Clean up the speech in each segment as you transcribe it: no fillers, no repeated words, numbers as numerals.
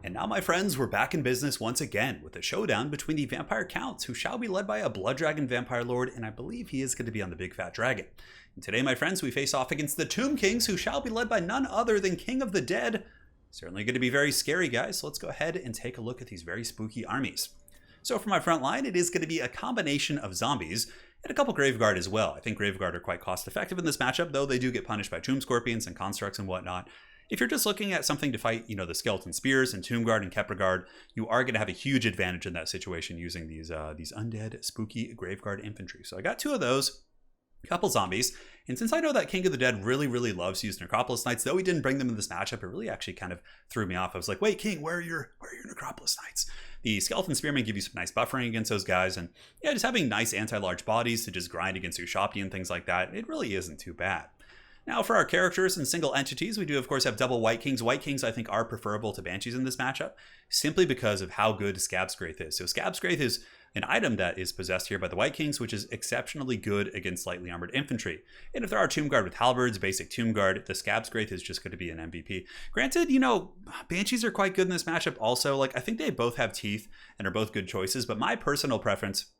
And now, my friends, we're back in business once again with a showdown between the Vampire Counts, who shall be led by a Blood Dragon Vampire Lord, and I believe he is going to be on the Big Fat Dragon. And today, my friends, we face off against the Tomb Kings, who shall be led by none other than King of the Dead. Certainly going to be very scary, guys, so let's go ahead and take a look at these very spooky armies. So for my front line, it is going to be a combination of zombies and a couple Graveguard as well. I think Graveguard are quite cost effective in this matchup, though they do get punished by Tomb Scorpions and Constructs and whatnot. If you're just looking at something to fight, the Skeleton Spears and Tomb Guard and Kepler Guard, you are going to have a huge advantage in that situation using these undead, spooky Graveguard infantry. So I got two of those, a couple zombies, and since I know that King of the Dead really loves to use Necropolis Knights, though he didn't bring them in this matchup, it really actually kind of threw me off. I was like, wait, King, where are your Necropolis Knights? The Skeleton Spearmen give you some nice buffering against those guys, and yeah, just having nice anti-large bodies to just grind against Ushopti and things like that, it really isn't too bad. Now for our characters and single entities, we do of course have double White Kings. White Kings I think are preferable to Banshees in this matchup, simply because of how good Scab's Graith is. So Scab's Graith is an item that is possessed here by the White Kings, which is exceptionally good against lightly armored infantry. And if there are Tomb Guard with halberds, basic Tomb Guard, the Scab's Graith is just going to be an MVP. Granted, Banshees are quite good in this matchup also. I think they both have teeth and are both good choices, but my personal preference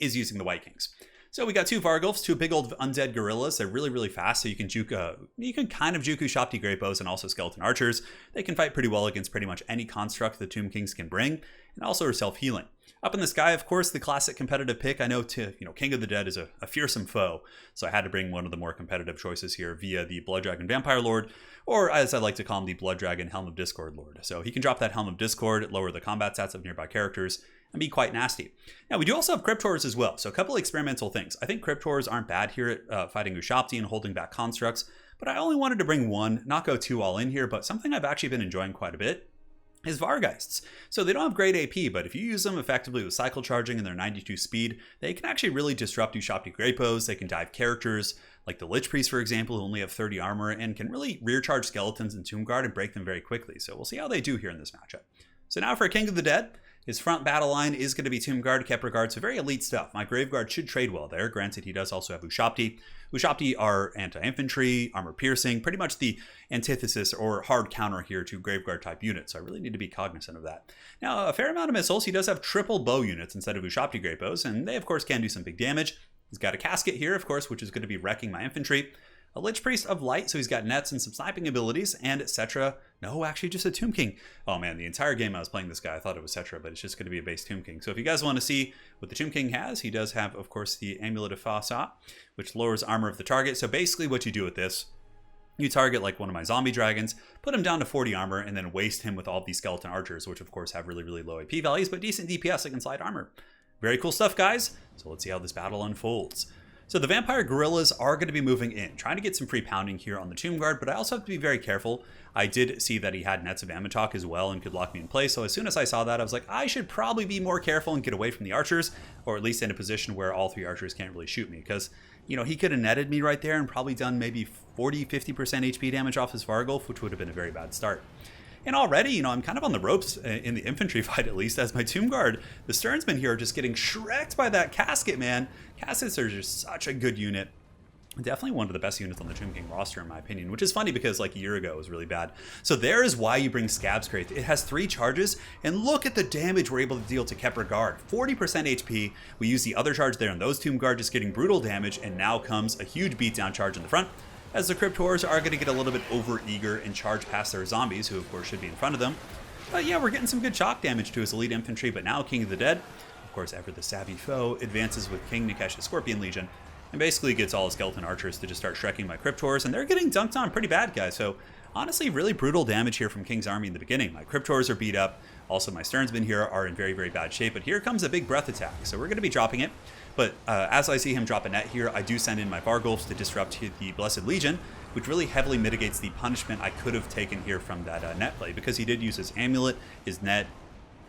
is using the White Kings. So we got two Vargulfs, two big old undead gorillas. They're really fast, so you can kind of juke Ushopti Great Bows and also Skeleton Archers. They can fight pretty well against pretty much any construct the Tomb Kings can bring, and also are self-healing. Up in the sky, of course, the classic competitive pick. I know King of the Dead is a fearsome foe, so I had to bring one of the more competitive choices here via the Blood Dragon Vampire Lord, or as I like to call him, the Blood Dragon Helm of Discord Lord. So he can drop that Helm of Discord, lower the combat stats of nearby characters, and be quite nasty. Now, we do also have Cryptors as well, so a couple of experimental things. I think Cryptors aren't bad here at fighting Ushopti and holding back constructs, but I only wanted to bring one, not go too all in here, but something I've actually been enjoying quite a bit is Vargheists. So they don't have great AP, but if you use them effectively with cycle charging and their 92 speed, they can actually really disrupt Ushopti Great Bows. They can dive characters, like the Lich Priest, for example, who only have 30 armor and can really rear charge skeletons and Tomb Guard and break them very quickly. So we'll see how they do here in this matchup. So now for King of the Dead, his front battle line is going to be Tomb Guard, Kepler Guard, so very elite stuff. My Graveguard should trade well there. Granted, he does also have Ushopti. Ushopti are anti-infantry, armor piercing, pretty much the antithesis or hard counter here to Graveguard type units, so I really need to be cognizant of that. Now, a fair amount of missiles. He does have triple bow units instead of Ushopti Great Bows, and they of course can do some big damage. He's got a casket here, of course, which is going to be wrecking my infantry. A Lich Priest of Light, so he's got nets and some sniping abilities, and Cetra. No, actually just a Tomb King. Oh man, the entire game I was playing this guy, I thought it was Cetra, but it's just going to be a base Tomb King. So if you guys want to see what the Tomb King has, he does have, of course, the Amulet of Fasat, which lowers armor of the target. So basically what you do with this, you target like one of my zombie dragons, put him down to 40 armor, and then waste him with all these Skeleton Archers, which of course have really low AP values, but decent DPS against light armor. Very cool stuff, guys. So let's see how this battle unfolds. So the Vampire Gorillas are going to be moving in, trying to get some free pounding here on the Tomb Guard, but I also have to be very careful. I did see that he had Nets of Amatok as well and could lock me in place, so as soon as I saw that, I was like, I should probably be more careful and get away from the archers, or at least in a position where all three archers can't really shoot me, because, he could have netted me right there and probably done maybe 40-50% HP damage off his Vargulf, which would have been a very bad start. And already, I'm kind of on the ropes in the infantry fight, at least, as my Tomb Guard, the Sternsmen here are just getting shreked by that casket, man. Caskets are just such a good unit. Definitely one of the best units on the Tomb King roster, in my opinion, which is funny because like a year ago it was really bad. So there is why you bring Scab's Graith. It has 3 charges, and look at the damage we're able to deal to Kepler Guard. 40% HP. We use the other charge there on those Tomb Guard, just getting brutal damage, and now comes a huge beatdown charge in the front, as the Cryptors are going to get a little bit over-eager and charge past their zombies, who of course should be in front of them. But yeah, we're getting some good shock damage to his elite infantry, but now King of the Dead, of course, ever the savvy foe, advances with King Nikesh's Scorpion Legion, and basically gets all his Skeleton Archers to just start shrekking my Cryptors, and they're getting dunked on pretty bad, guys. So honestly, really brutal damage here from King's army in the beginning. My Cryptors are beat up. Also, my Sternsmen here are in very bad shape, but here comes a big breath attack. So we're going to be dropping it. But as I see him drop a net here, I do send in my Vargulfs to disrupt the Blessed Legion, which really heavily mitigates the punishment I could have taken here from that net play, because he did use his amulet, his net,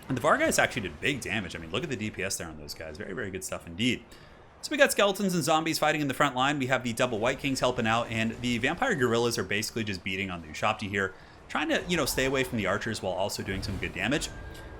and the Vargheists actually did big damage. I mean, look at the DPS there on those guys. Very good stuff indeed. So we got skeletons and zombies fighting in the front line. We have the double White Kings helping out, and the Vampire Gorillas are basically just beating on the Ushopti here, trying to, stay away from the archers while also doing some good damage.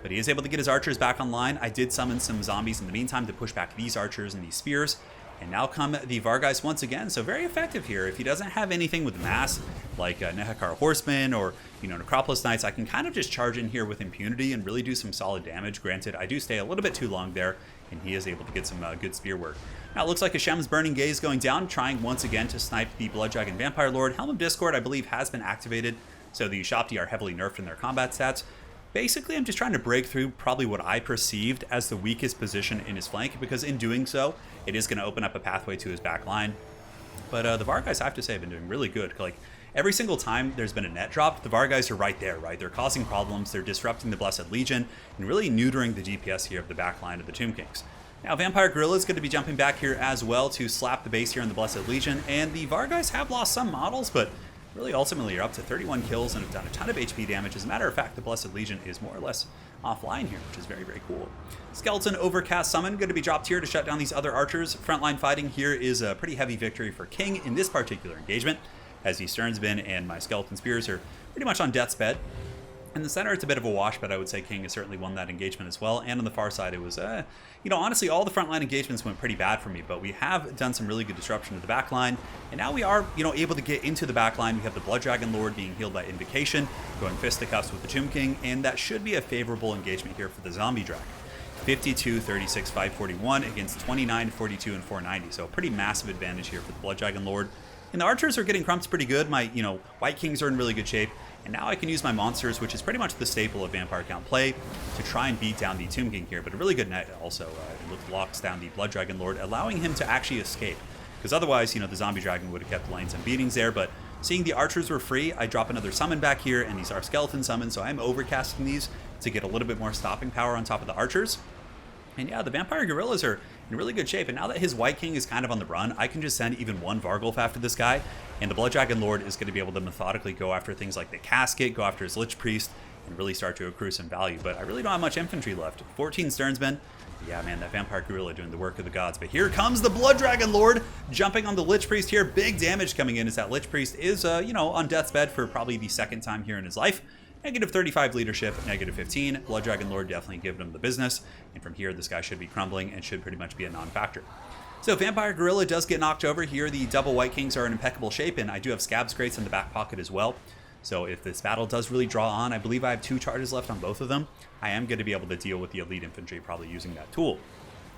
But he is able to get his archers back online. I did summon some zombies in the meantime to push back these archers and these spears. And now come the Vargeist once again, so very effective here. If he doesn't have anything with mass, like Nehekar Horsemen or, Necropolis Knights, I can kind of just charge in here with impunity and really do some solid damage. Granted, I do stay a little bit too long there, and he is able to get some good spear work. Now it looks like Hashem's Burning Gaze going down, trying once again to snipe the Blood Dragon Vampire Lord. Helm of Discord, I believe, has been activated, so the Shopti are heavily nerfed in their combat stats. Basically, I'm just trying to break through probably what I perceived as the weakest position in his flank, because in doing so, it is going to open up a pathway to his back line. But the Vargeist, I have to say, have been doing really good. Like, every single time there's been a net drop, the Vargeist are right there, right? They're causing problems, they're disrupting the Blessed Legion, and really neutering the DPS here of the back line of the Tomb Kings. Now, Vampire Gorilla is going to be jumping back here as well to slap the base here on the Blessed Legion, and the Vargeist have lost some models, but really, ultimately, you're up to 31 kills and have done a ton of HP damage. As a matter of fact, the Blessed Legion is more or less offline here, which is very, very cool. Skeleton Overcast Summon going to be dropped here to shut down these other archers. Frontline fighting here is a pretty heavy victory for King in this particular engagement, as the Sternsbin and my Skeleton Spears are pretty much on death's bed. In the center, it's a bit of a wash, but I would say King has certainly won that engagement as well. And on the far side, it was, honestly, all the frontline engagements went pretty bad for me, but we have done some really good disruption to the back line. And now we are, able to get into the back line. We have the Blood Dragon Lord being healed by Invocation, going fisticuffs with the Tomb King, and that should be a favorable engagement here for the Zombie Dragon. 52, 36, 541 against 29, 42, and 490. So a pretty massive advantage here for the Blood Dragon Lord. And the archers are getting crumped pretty good. My, White Kings are in really good shape. And now I can use my monsters, which is pretty much the staple of Vampire Count play, to try and beat down the Tomb King here. But a really good net also. It locks down the Blood Dragon Lord, allowing him to actually escape. Because otherwise, the Zombie Dragon would have kept laying some beatings there. But seeing the archers were free, I drop another summon back here, and these are skeleton summons. So I'm overcasting these to get a little bit more stopping power on top of the archers. And yeah, the Vampire Gorillas are in really good shape. And now that his White King is kind of on the run, I can just send even one Vargulf after this guy. And the Blood Dragon Lord is going to be able to methodically go after things like the Casket, go after his Lich Priest, and really start to accrue some value. But I really don't have much infantry left. 14 Sternsmen. Yeah, man, that Vampire Gorilla doing the work of the gods. But here comes the Blood Dragon Lord jumping on the Lich Priest here. Big damage coming in as that Lich Priest is, on death's bed for probably the second time here in his life. Negative 35 leadership, negative 15. Blood Dragon Lord definitely giving him the business. And from here, this guy should be crumbling and should pretty much be a non-factor. So Vampire Gorilla does get knocked over here. The double White Kings are in impeccable shape, and I do have Scab's Grates in the back pocket as well. So if this battle does really draw on, I believe I have 2 charges left on both of them. I am going to be able to deal with the elite infantry, probably using that tool.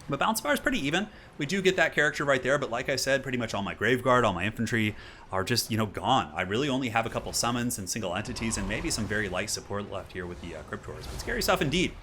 But Bounce Bar is pretty even. We do get that character right there, but like I said, pretty much all my Graveguard, all my infantry are just, gone. I really only have a couple summons and single entities and maybe some very light support left here with the Cryptors, but scary stuff indeed.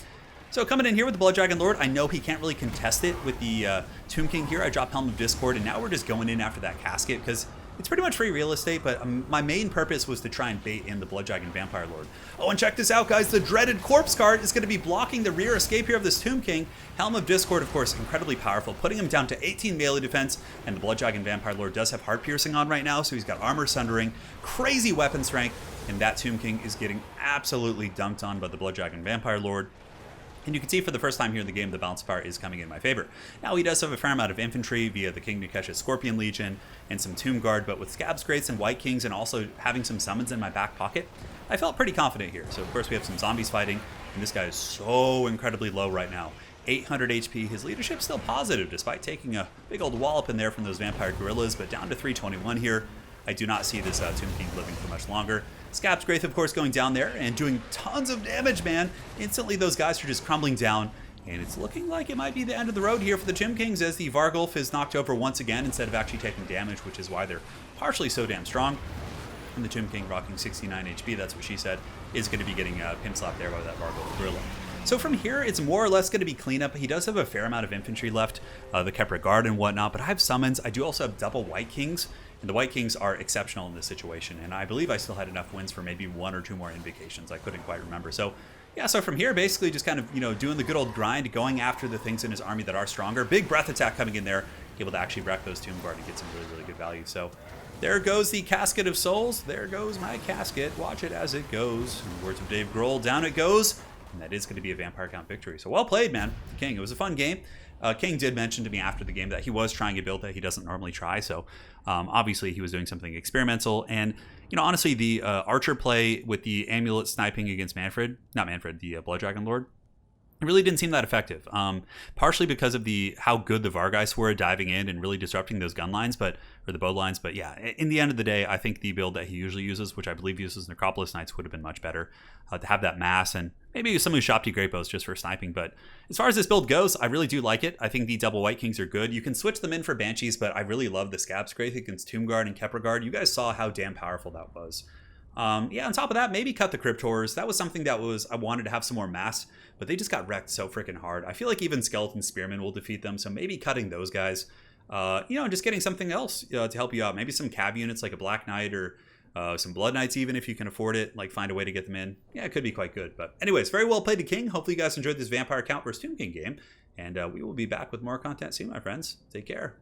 So coming in here with the Blood Dragon Lord, I know he can't really contest it with the Tomb King here. I drop Helm of Discord, and now we're just going in after that Casket, because it's pretty much free real estate, but my main purpose was to try and bait in the Blood Dragon Vampire Lord. Oh, and check this out, guys. The dreaded Corpse Cart is going to be blocking the rear escape here of this Tomb King. Helm of Discord, of course, incredibly powerful, putting him down to 18 melee defense, and the Blood Dragon Vampire Lord does have Heart Piercing on right now, so he's got Armor Sundering, crazy weapon strength, and that Tomb King is getting absolutely dumped on by the Blood Dragon Vampire Lord. And you can see for the first time here in the game, the balance bar is coming in my favor. Now, he does have a fair amount of infantry via the King Nukesh's Scorpion Legion and some Tomb Guard, but with Scab's Grates and White Kings and also having some summons in my back pocket, I felt pretty confident here. So, of course, we have some zombies fighting, and this guy is so incredibly low right now. 800 HP. His leadership's still positive, despite taking a big old wallop in there from those Vampire Gorillas, but down to 321 here. I do not see this Tomb King living for much longer. Scab's Graith, of course, going down there and doing tons of damage, man. Instantly, those guys are just crumbling down, and it's looking like it might be the end of the road here for the Tomb Kings, as the Vargulf is knocked over once again instead of actually taking damage, which is why they're partially so damn strong. And the Tomb King, rocking 69 HP, that's what she said, is going to be getting pimp slapped there by that Vargulf Gorilla. So from here, it's more or less going to be cleanup. He does have a fair amount of infantry left, the Kepra Guard and whatnot, but I have summons. I do also have double White Kings, and the White Kings are exceptional in this situation, and I believe I still had enough wins for maybe 1 or 2 more invocations. I couldn't quite remember. So yeah, so from here, basically just kind of, doing the good old grind, going after the things in his army that are stronger. Big breath attack coming in there, able to actually wreck those Tomb Guard and get some really, really good value. So there goes the Casket of Souls. There goes my casket. Watch it as it goes. In the words of Dave Grohl, down it goes. And that is going to be a Vampire Count victory. So well played, man. King, it was a fun game. King did mention to me after the game that he was trying a build that he doesn't normally try. So obviously he was doing something experimental. And, honestly, the Archer play with the Amulet sniping against the Blood Dragon Lord, it really didn't seem that effective. Partially because of how good the Vargeist were at diving in and really disrupting those gun lines, or the bow lines. But yeah, in the end of the day, I think the build that he usually uses, which I believe uses Necropolis Knights, would have been much better to have that mass and maybe some of Shopti Great Bows just for sniping. But as far as this build goes, I really do like it. I think the double White Kings are good. You can switch them in for Banshees, but I really love the Scab's Wraith against Tomb Guard and Kepler Guard. You guys saw how damn powerful that was. Yeah, on top of that, maybe cut the Cryptors. That was something that I wanted to have some more mass, but they just got wrecked so freaking hard. I feel like even Skeleton Spearmen will defeat them, so maybe cutting those guys, just getting something else to help you out. Maybe some Cav units like a Black Knight or some Blood Knights, even if you can afford it, like find a way to get them in. Yeah, it could be quite good. But anyways, very well played to King. Hopefully you guys enjoyed this Vampire Count vs Tomb King game, and we will be back with more content soon, my friends. Take care.